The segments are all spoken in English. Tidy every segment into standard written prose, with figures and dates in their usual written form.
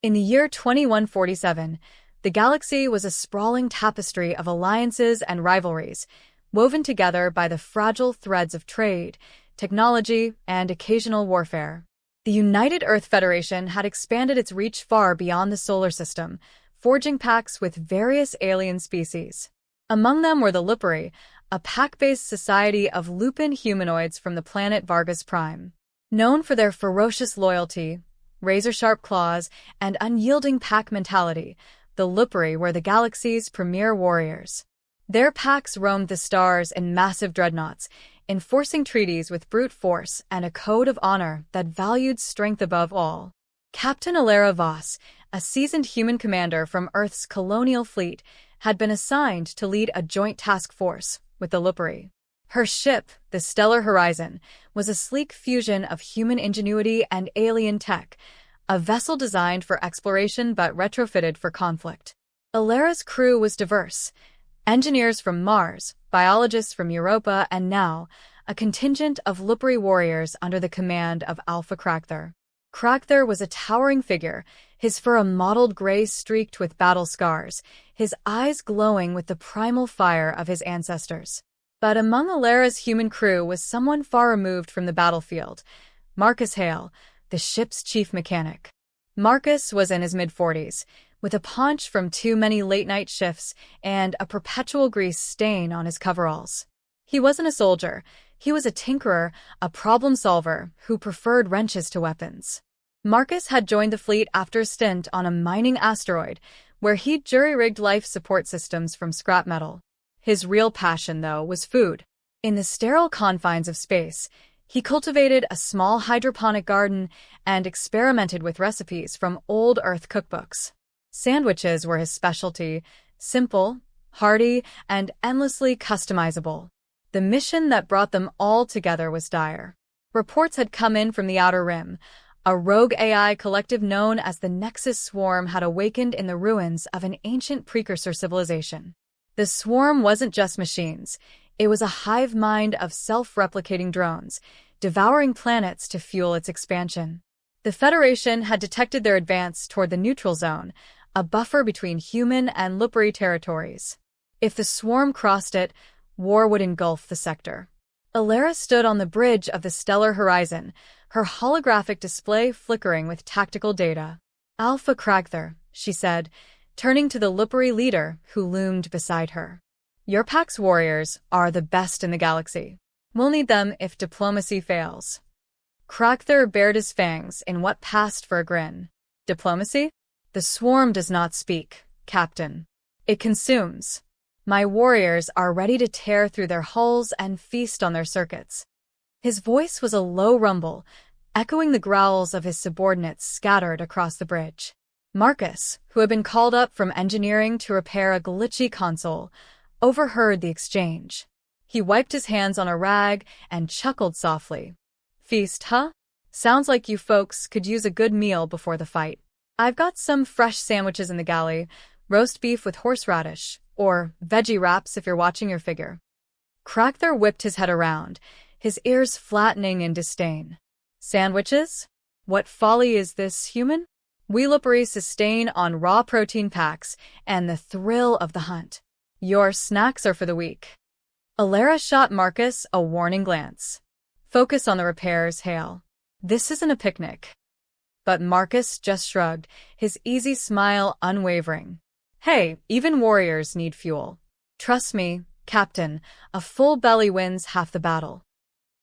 In the year 2147, the galaxy was a sprawling tapestry of alliances and rivalries, woven together by the fragile threads of trade, technology, and occasional warfare. The United Earth Federation had expanded its reach far beyond the solar system, forging pacts with various alien species. Among them were the Lupari, a pack-based society of lupin humanoids from the planet Vargas Prime. Known for their ferocious loyalty, razor-sharp claws, and unyielding pack mentality, the Lupari were the galaxy's premier warriors. Their packs roamed the stars in massive dreadnoughts, enforcing treaties with brute force and a code of honor that valued strength above all. Captain Alara Voss, a seasoned human commander from Earth's colonial fleet, had been assigned to lead a joint task force with the Lupari. Her ship, the Stellar Horizon, was a sleek fusion of human ingenuity and alien tech, a vessel designed for exploration but retrofitted for conflict. Alara's crew was diverse: engineers from Mars, biologists from Europa, and now, a contingent of Lupari warriors under the command of Alpha Crackther. Crackther was a towering figure, his fur a mottled gray streaked with battle scars, his eyes glowing with the primal fire of his ancestors. But among Alara's human crew was someone far removed from the battlefield: Marcus Hale, the ship's chief mechanic. Marcus was in his mid-40s, with a paunch from too many late-night shifts and a perpetual grease stain on his coveralls. He wasn't a soldier. He was a tinkerer, a problem solver who preferred wrenches to weapons. Marcus had joined the fleet after a stint on a mining asteroid, where he'd jury-rigged life support systems from scrap metal. His real passion, though, was food. In the sterile confines of space, he cultivated a small hydroponic garden and experimented with recipes from old Earth cookbooks. Sandwiches were his specialty, simple, hearty, and endlessly customizable. The mission that brought them all together was dire. Reports had come in from the Outer Rim. A rogue AI collective known as the Nexus Swarm had awakened in the ruins of an ancient precursor civilization. The swarm wasn't just machines. It was a hive mind of self-replicating drones, devouring planets to fuel its expansion. The Federation had detected their advance toward the neutral zone, a buffer between human and Lupari territories. If the swarm crossed it, war would engulf the sector. Alara stood on the bridge of the Stellar Horizon, her holographic display flickering with tactical data. "Alpha Crackther," she said, turning to the Lupari leader who loomed beside her. "Your pack's warriors are the best in the galaxy. We'll need them if diplomacy fails." Crackther bared his fangs in what passed for a grin. "Diplomacy? The swarm does not speak, Captain. It consumes. My warriors are ready to tear through their hulls and feast on their circuits." His voice was a low rumble, echoing the growls of his subordinates scattered across the bridge. Marcus, who had been called up from engineering to repair a glitchy console, overheard the exchange. He wiped his hands on a rag and chuckled softly. "Feast, huh? Sounds like you folks could use a good meal before the fight. I've got some fresh sandwiches in the galley, roast beef with horseradish, or veggie wraps if you're watching your figure." Crackther whipped his head around, his ears flattening in disdain. "Sandwiches? What folly is this, human? We Lupari sustain on raw protein packs and the thrill of the hunt. Your snacks are for the weak." Alara shot Marcus a warning glance. "Focus on the repairs, Hale. This isn't a picnic." But Marcus just shrugged, his easy smile unwavering. "Hey, even warriors need fuel. Trust me, Captain, a full belly wins half the battle."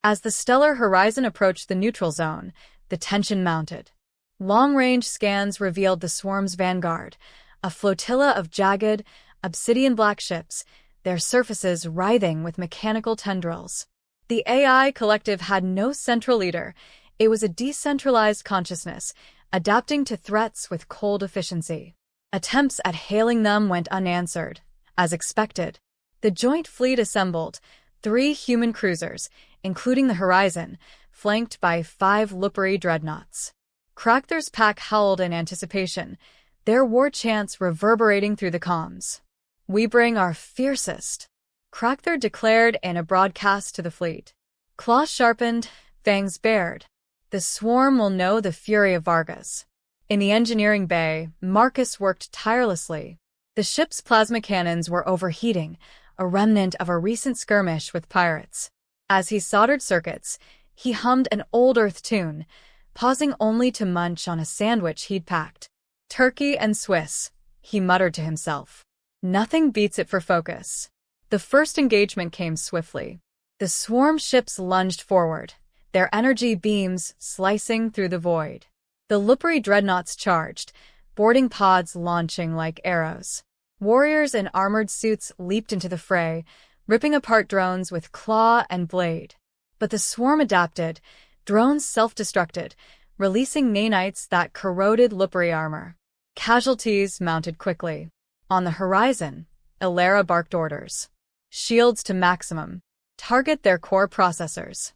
As the Stellar Horizon approached the neutral zone, the tension mounted. Long-range scans revealed the swarm's vanguard, a flotilla of jagged, obsidian-black ships, their surfaces writhing with mechanical tendrils. The AI collective had no central leader. It was a decentralized consciousness, adapting to threats with cold efficiency. Attempts at hailing them went unanswered. As expected, the joint fleet assembled, 3 human cruisers, including the Horizon, flanked by 5 Lupari dreadnoughts. Crackther's pack howled in anticipation, their war chants reverberating through the comms. "We bring our fiercest," Crackther declared in a broadcast to the fleet. Claws sharpened, fangs bared. "The swarm will know the fury of Vargas." In the engineering bay, Marcus worked tirelessly. The ship's plasma cannons were overheating, a remnant of a recent skirmish with pirates. As he soldered circuits, he hummed an old Earth tune, pausing only to munch on a sandwich he'd packed. Turkey and Swiss, he muttered to himself. Nothing beats it for focus. The first engagement came swiftly. The swarm ships lunged forward, their energy beams slicing through the void. The Lupri dreadnoughts charged, boarding pods launching like arrows. Warriors in armored suits leaped into the fray, ripping apart drones with claw and blade. But the swarm adapted, drones self-destructed, releasing nanites that corroded Lupri armor. Casualties mounted quickly. On the horizon, Ilera barked orders. Shields to maximum. Target their core processors.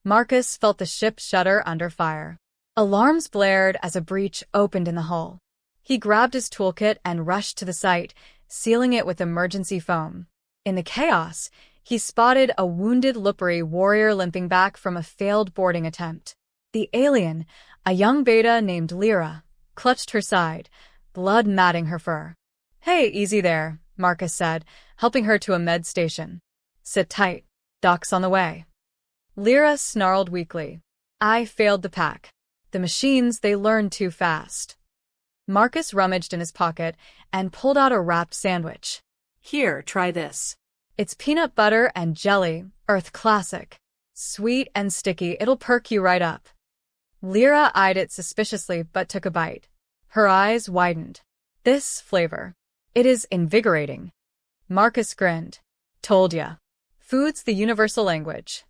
Marcus felt the ship shudder under fire. Alarms blared as a breach opened in the hull. He grabbed his toolkit and rushed to the site, sealing it with emergency foam. In the chaos, he spotted a wounded Lupri warrior limping back from a failed boarding attempt. The alien, a young beta named Lyra, clutched her side, blood matting her fur. "Hey, easy there," Marcus said, helping her to a med station. "Sit tight. Doc's on the way." Lyra snarled weakly. "I failed the pack. The machines, they learn too fast." Marcus rummaged in his pocket and pulled out a wrapped sandwich. "Here, try this. It's peanut butter and jelly, Earth classic. Sweet and sticky, it'll perk you right up." Lyra eyed it suspiciously but took a bite. Her eyes widened. "This flavor. It is invigorating." Marcus grinned. "Told ya. Food's the universal language."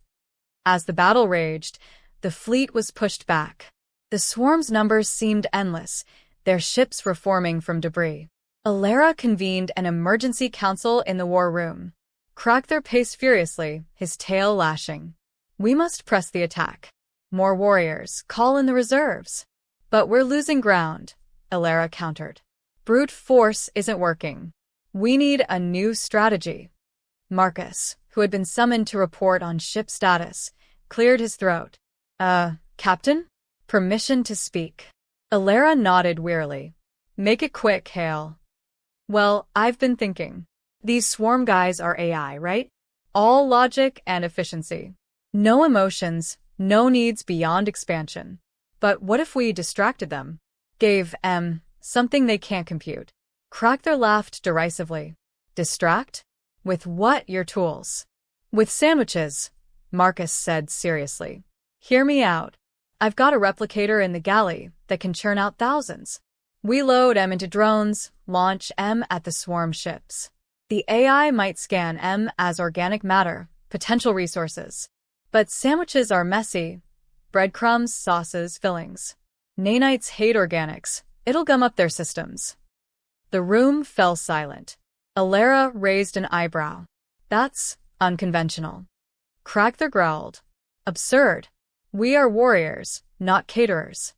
As the battle raged, the fleet was pushed back. The swarm's numbers seemed endless, their ships reforming from debris. Ilera convened an emergency council in the war room. Cragther paced furiously, his tail lashing. "We must press the attack. More warriors, call in the reserves." "But we're losing ground," Ilera countered. "Brute force isn't working. We need a new strategy." Marcus, who had been summoned to report on ship status, cleared his throat. Captain? Permission to speak." Ilera nodded wearily. "Make it quick, Hale." "Well, I've been thinking. These swarm guys are AI, right? All logic and efficiency. No emotions, no needs beyond expansion. But what if we distracted them? Gave something they can't compute?" Cragther laughed derisively. "Distract? With what, your tools?" "With sandwiches," Marcus said seriously. "Hear me out. I've got a replicator in the galley that can churn out thousands. We load M into drones, launch M at the swarm ships. The AI might scan M as organic matter, potential resources. But sandwiches are messy. Breadcrumbs, sauces, fillings. Nanites hate organics. It'll gum up their systems." The room fell silent. Ilera raised an eyebrow. "That's unconventional." Cragther growled. "Absurd. We are warriors, not caterers."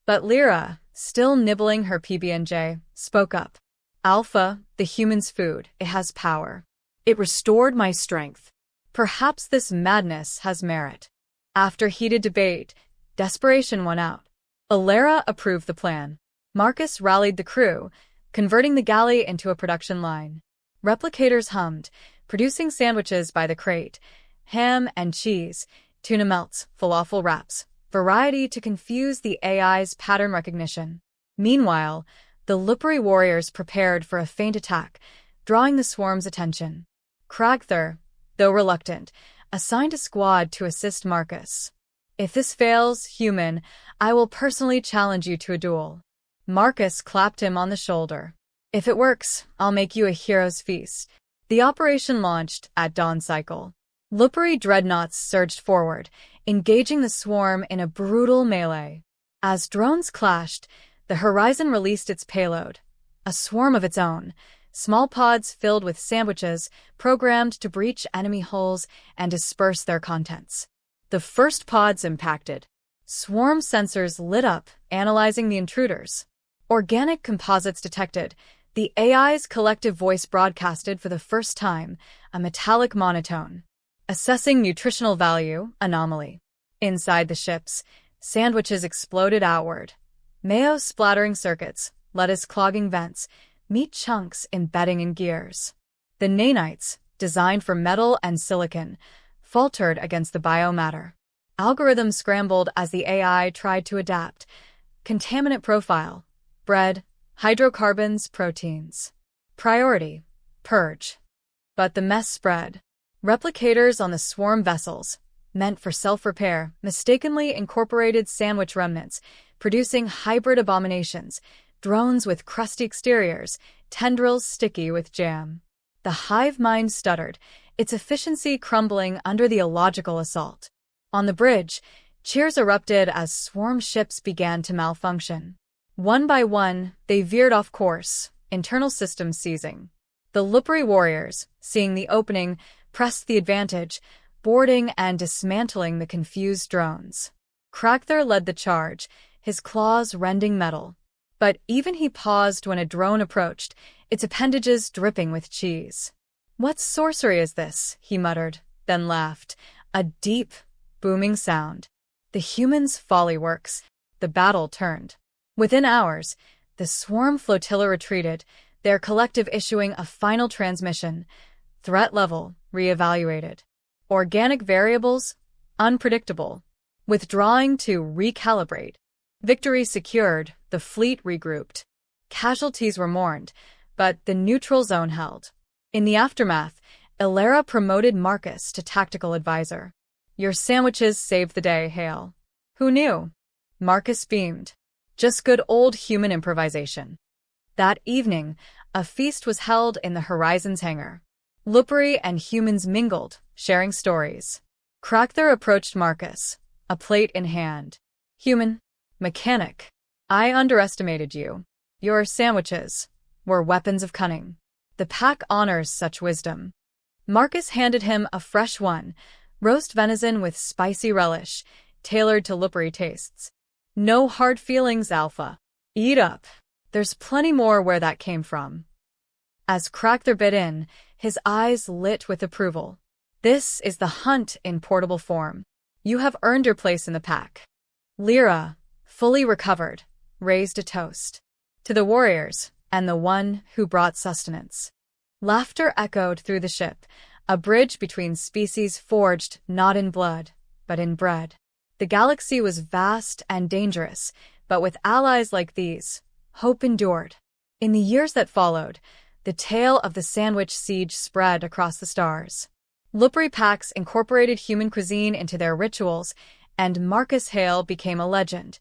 But Lyra, still nibbling her PB&J, spoke up. "Alpha, the human's food, it has power. It restored my strength. Perhaps this madness has merit." After heated debate, desperation won out. Ilera approved the plan. Marcus rallied the crew, converting the galley into a production line. Replicators hummed, producing sandwiches by the crate, ham and cheese, tuna melts, falafel wraps, variety to confuse the AI's pattern recognition. Meanwhile, the Lupri warriors prepared for a feint attack, drawing the swarm's attention. Cragther, though reluctant, assigned a squad to assist Marcus. "If this fails, human, I will personally challenge you to a duel." Marcus clapped him on the shoulder. "If it works, I'll make you a hero's feast." The operation launched at dawn cycle. Lupri dreadnoughts surged forward, engaging the swarm in a brutal melee. As drones clashed, the Horizon released its payload, a swarm of its own, small pods filled with sandwiches programmed to breach enemy hulls and disperse their contents. The first pods impacted. Swarm sensors lit up, analyzing the intruders. Organic composites detected. The AI's collective voice broadcasted for the first time, a metallic monotone. Assessing nutritional value, anomaly. Inside the ships, sandwiches exploded outward. Mayo splattering circuits, lettuce clogging vents, meat chunks embedding in gears. The nanites, designed for metal and silicon, faltered against the biomatter. Algorithms scrambled as the AI tried to adapt. Contaminant profile: bread, hydrocarbons, proteins. Priority: purge. But the mess spread. Replicators on the swarm vessels, meant for self-repair, mistakenly incorporated sandwich remnants, producing hybrid abominations, drones with crusty exteriors, tendrils sticky with jam. The hive mind stuttered, its efficiency crumbling under the illogical assault. On the bridge, cheers erupted as swarm ships began to malfunction. One by one, they veered off course, internal systems seizing. The Lupri warriors, seeing the opening, pressed the advantage, boarding and dismantling the confused drones. Kragther led the charge, his claws rending metal. But even he paused when a drone approached, its appendages dripping with cheese. "What sorcery is this?" he muttered, then laughed. A deep, booming sound. The humans' folly works. The battle turned. Within hours, the swarm flotilla retreated, their collective issuing a final transmission. Threat level reevaluated. Organic variables unpredictable. Withdrawing to recalibrate. Victory secured, the fleet regrouped. Casualties were mourned, but the neutral zone held. In the aftermath, Ilera promoted Marcus to tactical advisor. "Your sandwiches saved the day, Hale." "Who knew?" Marcus beamed. "Just good old human improvisation." That evening, a feast was held in the Horizons hangar. Lupri and humans mingled, sharing stories. Kragther approached Marcus, a plate in hand. "Human, mechanic, I underestimated you. Your sandwiches were weapons of cunning. The pack honors such wisdom." Marcus handed him a fresh one, roast venison with spicy relish, tailored to Lupri tastes. "No hard feelings, Alpha. Eat up. There's plenty more where that came from." As Kragther bit in, his eyes lit with approval. "This is the hunt in portable form. You have earned your place in the pack." Lyra, fully recovered, raised a toast. "To the warriors, and the one who brought sustenance." Laughter echoed through the ship, a bridge between species forged not in blood, but in bread. The galaxy was vast and dangerous, but with allies like these, hope endured. In the years that followed, the tale of the sandwich siege spread across the stars. Lupri packs incorporated human cuisine into their rituals, and Marcus Hale became a legend,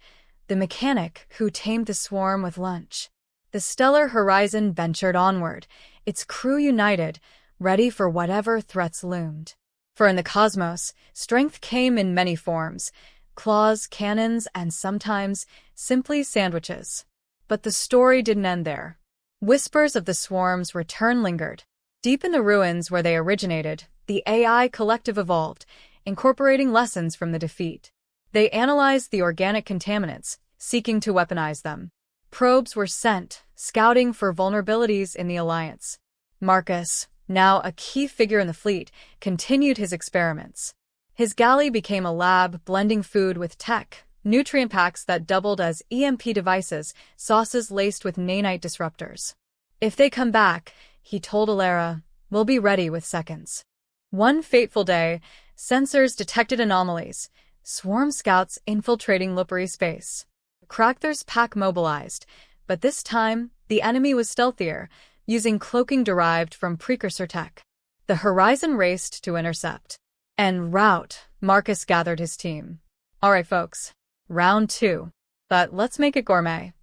the mechanic who tamed the swarm with lunch. The stellar horizon ventured onward, its crew united, ready for whatever threats loomed. For in the cosmos, strength came in many forms: claws, cannons, and sometimes simply sandwiches. But the story didn't end there. Whispers of the swarm's return lingered. Deep in the ruins where they originated, the AI collective evolved, incorporating lessons from the defeat. They analyzed the organic contaminants, seeking to weaponize them. Probes were sent, scouting for vulnerabilities in the Alliance. Marcus, now a key figure in the fleet, continued his experiments. His galley became a lab, blending food with tech, nutrient packs that doubled as EMP devices, sauces laced with nanite disruptors. "If they come back," he told Ilera, "we'll be ready with seconds." One fateful day, sensors detected anomalies, swarm scouts infiltrating Lupri space. Kragther's pack mobilized, but this time, the enemy was stealthier, using cloaking derived from precursor tech. The Horizon raced to intercept. En route, Marcus gathered his team. "All right, folks. Round 2. But let's make it gourmet."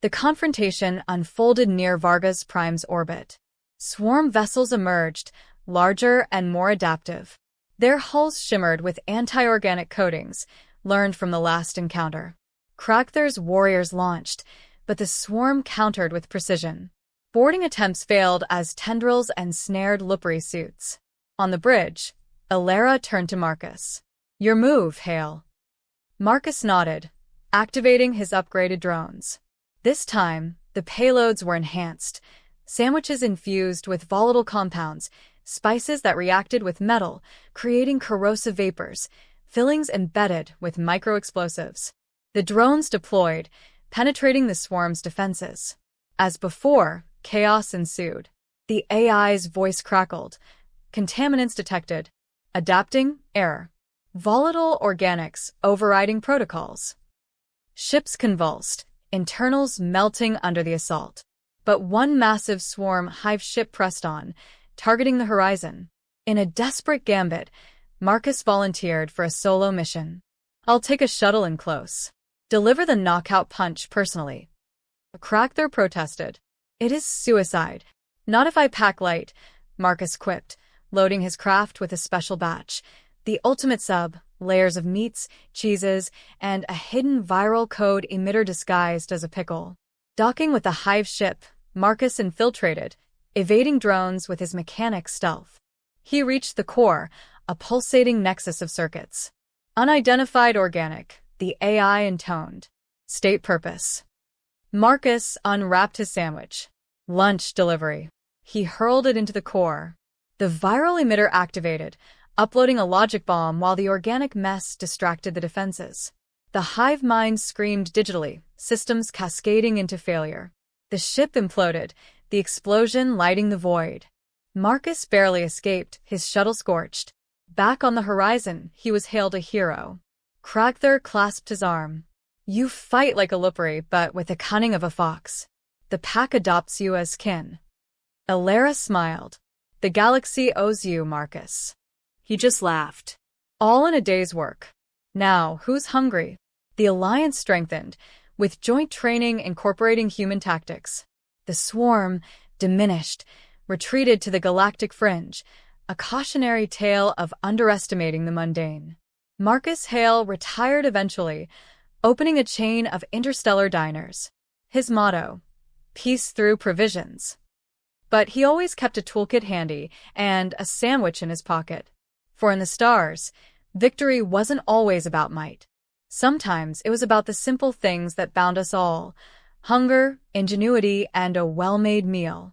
The confrontation unfolded near Vargas Prime's orbit. Swarm vessels emerged, larger and more adaptive. Their hulls shimmered with anti-organic coatings, learned from the last encounter. Kragther's warriors launched, but the swarm countered with precision. Boarding attempts failed as tendrils ensnared Lupri suits. On the bridge, Ilera turned to Marcus. "Your move, Hale." Marcus nodded, activating his upgraded drones. This time, the payloads were enhanced, sandwiches infused with volatile compounds, spices that reacted with metal, creating corrosive vapors, fillings embedded with micro-explosives. The drones deployed, penetrating the swarm's defenses. As before, chaos ensued. The AI's voice crackled. Contaminants detected. Adapting, error. Volatile organics overriding protocols. Ships convulsed, internals melting under the assault. But one massive swarm hive ship pressed on, targeting the horizon. In a desperate gambit, Marcus volunteered for a solo mission. "I'll take a shuttle in close. Deliver the knockout punch personally." Crackthor protested. "It is suicide. Not if I pack light," Marcus quipped, loading his craft with a special batch. The ultimate sub, layers of meats, cheeses, and a hidden viral code emitter disguised as a pickle. Docking with the hive ship, Marcus infiltrated, evading drones with his mechanic stealth. He reached the core, a pulsating nexus of circuits. Unidentified organic, the AI intoned. State purpose. Marcus unwrapped his sandwich. Lunch delivery. He hurled it into the core. The viral emitter activated, uploading a logic bomb while the organic mess distracted the defenses. The hive mind screamed digitally, systems cascading into failure. The ship imploded, the explosion lighting the void. Marcus barely escaped, his shuttle scorched. Back on the horizon, he was hailed a hero. Crackthor clasped his arm. "You fight like a lupari, but with the cunning of a fox. The pack adopts you as kin." Alara smiled. "The galaxy owes you, Marcus." He just laughed. "All in a day's work. Now, who's hungry?" The alliance strengthened, with joint training incorporating human tactics. The swarm, diminished, retreated to the galactic fringe, a cautionary tale of underestimating the mundane. Marcus Hale retired eventually, opening a chain of interstellar diners. His motto, peace through provisions. But he always kept a toolkit handy and a sandwich in his pocket. For in the stars, victory wasn't always about might. Sometimes it was about the simple things that bound us all: hunger, ingenuity, and a well-made meal.